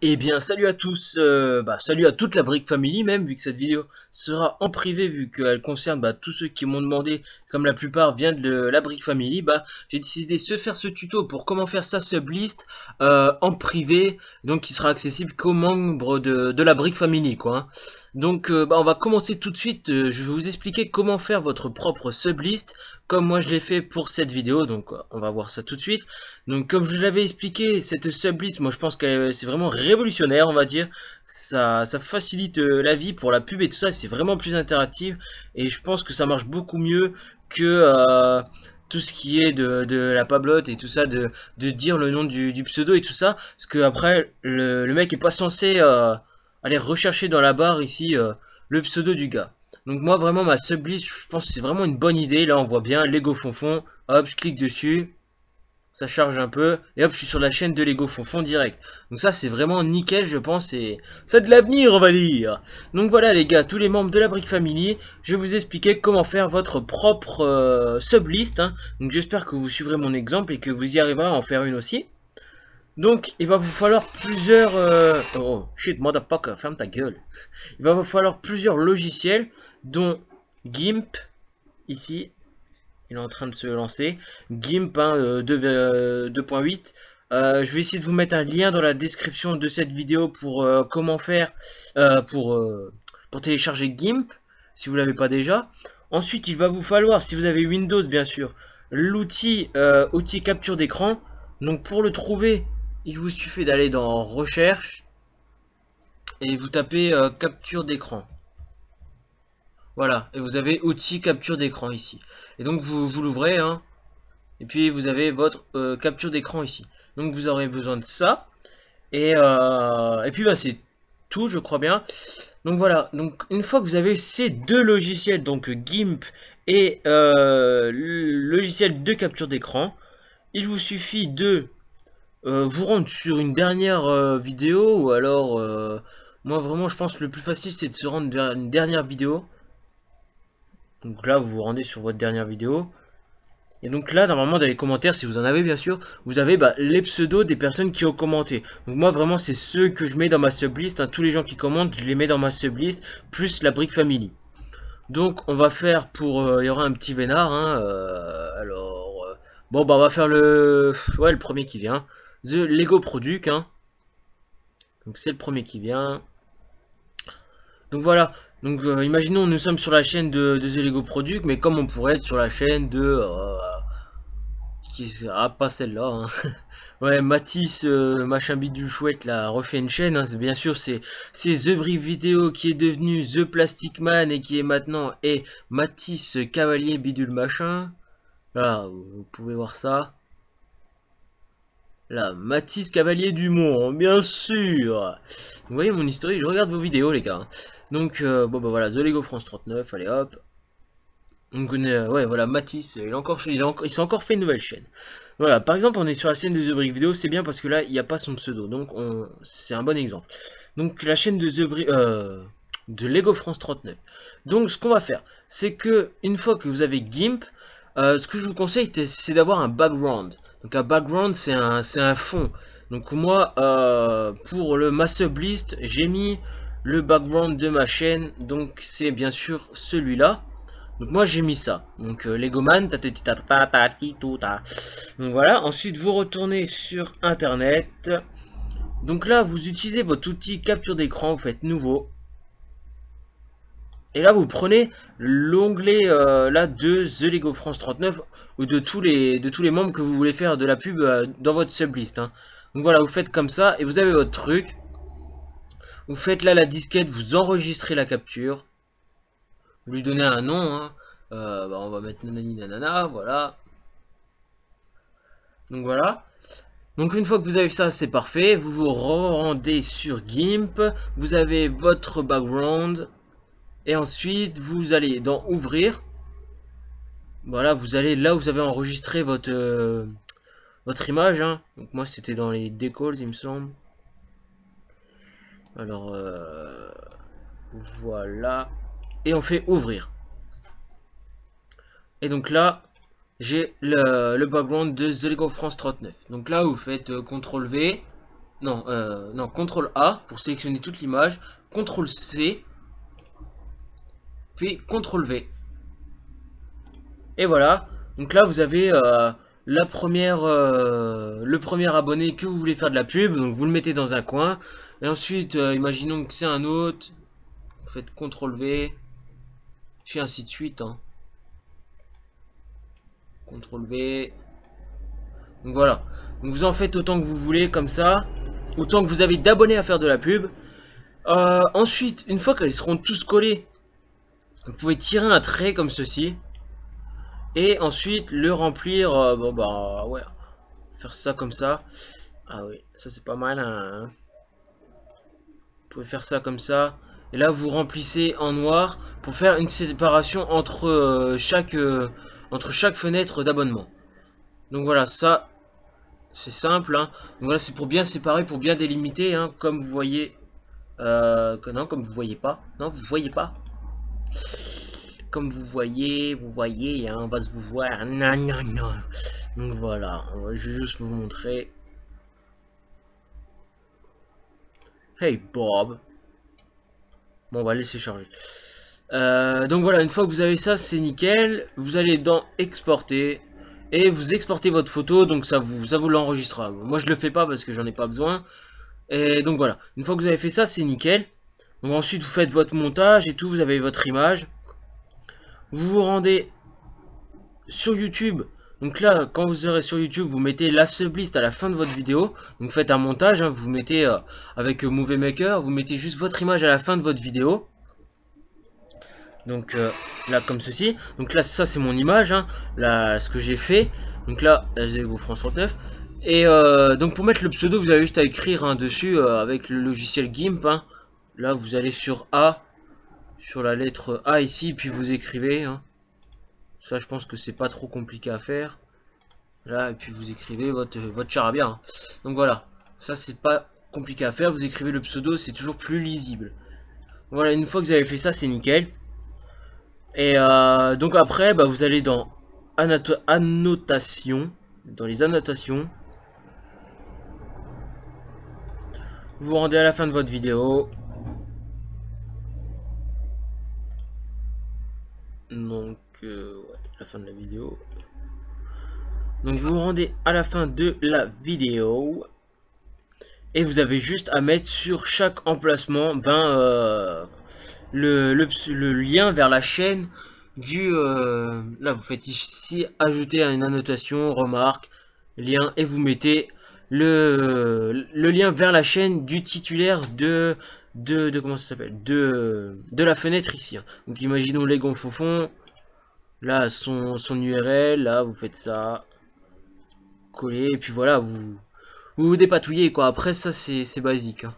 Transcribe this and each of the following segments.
Eh bien, salut à tous, salut à toute la Brick Family même, vu que cette vidéo sera en privé, vu qu'elle concerne tous ceux qui m'ont demandé, comme la plupart vient de la Brick Family, j'ai décidé de se faire ce tuto pour comment faire sa sublist en privé, donc qui sera accessible qu'aux membres de la Brick Family, quoi. Hein. Donc, on va commencer tout de suite, je vais vous expliquer comment faire votre propre sublist, comme moi je l'ai fait pour cette vidéo, donc on va voir ça tout de suite. Donc comme je l'avais expliqué, cette sublist, moi je pense que c'est vraiment révolutionnaire, on va dire. Ça facilite la vie pour la pub et tout ça, c'est vraiment plus interactif. Et je pense que ça marche beaucoup mieux que tout ce qui est de la pablotte et tout ça, de dire le nom du pseudo et tout ça. Parce que après, le mec est pas censé aller rechercher dans la barre ici le pseudo du gars. Donc moi vraiment ma sublist, je pense que c'est vraiment une bonne idée. Là on voit bien Lego Fonfon, hop je clique dessus. Ça charge un peu, et hop, je suis sur la chaîne de Lego Fonfon direct. Donc ça, c'est vraiment nickel, je pense, et c'est de l'avenir, on va dire. Donc voilà, les gars, tous les membres de la Brick Family, je vais vous expliquer comment faire votre propre sublist. Hein. Donc j'espère que vous suivrez mon exemple et que vous y arriverez à en faire une aussi. Donc, il va vous falloir plusieurs... Oh, shit, motherfucker, ferme ta gueule. Il va vous falloir plusieurs logiciels, dont GIMP, ici, il est en train de se lancer. GIMP 2.8. Je vais essayer de vous mettre un lien dans la description de cette vidéo pour comment faire pour télécharger GIMP si vous l'avez pas déjà. Ensuite, il va vous falloir, si vous avez Windows bien sûr, l'outil outil capture d'écran. Donc pour le trouver, il vous suffit d'aller dans recherche et vous tapez capture d'écran. Voilà, et vous avez outil capture d'écran ici. Et donc vous l'ouvrez, hein, et puis vous avez votre capture d'écran ici. Donc vous aurez besoin de ça. Et puis c'est tout, je crois bien. Donc voilà, donc une fois que vous avez ces deux logiciels, donc GIMP et le logiciel de capture d'écran, il vous suffit de vous rendre sur une dernière vidéo, ou alors moi vraiment je pense que le plus facile c'est de se rendre vers une dernière vidéo. Donc là vous vous rendez sur votre dernière vidéo. Et donc là, normalement, dans les commentaires, si vous en avez bien sûr, vous avez les pseudos des personnes qui ont commenté. Donc moi, vraiment, c'est ceux que je mets dans ma sublist. Hein. Tous les gens qui commentent, je les mets dans ma sublist, plus la Brick Family. Donc on va faire pour... Il y aura un petit vénard. Hein, on va faire le premier qui vient. The Lego Product. Hein. Donc c'est le premier qui vient. Donc voilà. Donc imaginons, nous sommes sur la chaîne de The Lego Product, mais comme on pourrait être sur la chaîne de... pas celle-là. Hein. Ouais, Matisse, machin bidule chouette, là, refait une chaîne. Hein. Bien sûr, c'est The Brick Vidéo qui est devenu The Plastic Man et qui est maintenant Matisse Cavalier bidule machin. Là, vous pouvez voir ça. Là, Matisse Cavalier Dumont, bien sûr. Vous voyez mon historique, je regarde vos vidéos, les gars. Donc, voilà, The Lego France 39, allez hop. Donc, ouais, voilà, Matisse, il s'est encore fait une nouvelle chaîne. Voilà, par exemple, on est sur la chaîne de The Brick Vidéo, c'est bien parce que là, il n'y a pas son pseudo, donc c'est un bon exemple. Donc, la chaîne de de Lego France 39. Donc, ce qu'on va faire, c'est que une fois que vous avez GIMP, ce que je vous conseille, c'est d'avoir un background. Donc, un background, c'est un fond. Donc, moi, pour ma sublist, j'ai mis le background de ma chaîne, donc c'est bien sûr celui-là. Donc moi j'ai mis ça. Donc Legoman, donc voilà, ensuite vous retournez sur internet. Donc là vous utilisez votre outil capture d'écran, vous faites nouveau. Et là vous prenez l'onglet là de The Lego France 39 ou de tous les membres que vous voulez faire de la pub dans votre sublist. Hein. Donc voilà, vous faites comme ça et vous avez votre truc. Vous faites là la disquette, vous enregistrez la capture. Vous lui donnez un nom. Hein. On va mettre nanani nanana, voilà. Donc voilà. Donc une fois que vous avez ça, c'est parfait. Vous vous rendez sur GIMP. Vous avez votre background. Et ensuite, vous allez dans Ouvrir. Voilà, vous allez là où vous avez enregistré votre image. Hein. Donc moi, c'était dans les decals, il me semble. Alors, voilà. Et on fait Ouvrir. Et donc là, j'ai le background de The Lego France 39. Donc là, vous faites CTRL V. non, CTRL A pour sélectionner toute l'image, CTRL C, puis CTRL V. Et voilà, donc là vous avez le premier abonné que vous voulez faire de la pub, donc vous le mettez dans un coin. Et ensuite, imaginons que c'est un autre, vous faites CTRL V, puis ainsi de suite. Hein. CTRL V. Donc voilà, donc vous en faites autant que vous voulez comme ça, autant que vous avez d'abonnés à faire de la pub. Ensuite, une fois qu'ils seront tous collés, vous pouvez tirer un trait comme ceci. Et ensuite le remplir, bon bah ouais, faire ça comme ça. Ah oui, ça c'est pas mal hein. Vous pouvez faire ça comme ça. Et là vous remplissez en noir pour faire une séparation entre chaque fenêtre d'abonnement. Donc voilà, ça c'est simple hein. Donc voilà, c'est pour bien séparer, pour bien délimiter hein, comme vous voyez. Non, comme vous voyez pas. Non, vous voyez pas. Comme vous voyez, hein, on va se vous voir. Non, non, non. Donc voilà, je vais juste vous montrer. Hey Bob. Bon, on va laisser charger. Donc voilà, une fois que vous avez ça, c'est nickel. Vous allez dans exporter et vous exportez votre photo, donc ça vous l'enregistrera. Moi je le fais pas parce que j'en ai pas besoin. Et donc voilà, une fois que vous avez fait ça, c'est nickel. Donc ensuite vous faites votre montage et tout, vous avez votre image. Vous vous rendez sur YouTube. Donc là, quand vous serez sur YouTube, vous mettez la sublist à la fin de votre vidéo. Donc faites un montage, hein, vous mettez avec Movie Maker, vous mettez juste votre image à la fin de votre vidéo. Donc là comme ceci. Donc là ça c'est mon image, hein, là ce que j'ai fait. Donc là, Zego France 39. Et donc pour mettre le pseudo, vous avez juste à écrire hein, dessus avec le logiciel GIMP. Hein. Là vous allez sur A, sur la lettre A ici, puis vous écrivez. Hein. Ça je pense que c'est pas trop compliqué à faire. Là, et puis vous écrivez votre charabia. Hein. Donc voilà, ça c'est pas compliqué à faire, vous écrivez le pseudo, c'est toujours plus lisible. Voilà, une fois que vous avez fait ça, c'est nickel. Et donc après, bah, vous allez dans annotation, dans les annotations. Vous vous rendez à la fin de votre vidéo. Donc, ouais, la fin de la vidéo. Donc vous vous rendez à la fin de la vidéo. Et vous avez juste à mettre sur chaque emplacement le lien vers la chaîne du... là vous faites ici ajouter à une annotation, remarque, lien, et vous mettez le lien vers la chaîne du titulaire de comment ça s'appelle, de la fenêtre ici. Hein. Donc imaginons les gonfles au fond, là son URL, là vous faites ça, coller, et puis voilà, vous dépatouillez quoi. Après ça c'est basique hein.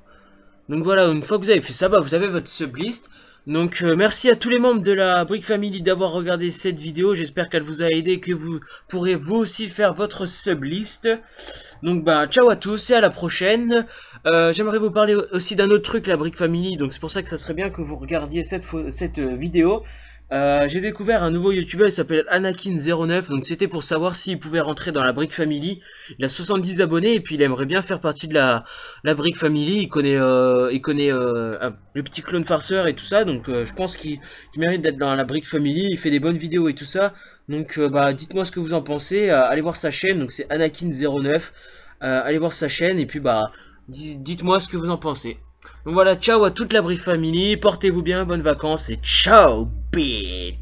Donc voilà, une fois que vous avez fait ça, bah, vous avez votre sublist. Donc merci à tous les membres de la Brick Family d'avoir regardé cette vidéo. J'espère qu'elle vous a aidé, que vous pourrez vous aussi faire votre sublist. Donc bah ciao à tous et à la prochaine. J'aimerais vous parler aussi d'un autre truc, la Brick Family. Donc c'est pour ça que ça serait bien que vous regardiez cette vidéo. J'ai découvert un nouveau youtubeur, il s'appelle Anakin09, donc c'était pour savoir s'il pouvait rentrer dans la Brick Family. Il a 70 abonnés et puis il aimerait bien faire partie de la Brick Family. Il connaît le petit clone farceur et tout ça, donc je pense qu'il mérite d'être dans la Brick Family. Il fait des bonnes vidéos et tout ça, donc bah dites-moi ce que vous en pensez. Allez voir sa chaîne, donc c'est Anakin09. Allez voir sa chaîne et puis bah dites-moi ce que vous en pensez. Donc voilà, ciao à toute la Brick Family, portez-vous bien, bonnes vacances et ciao, bitch.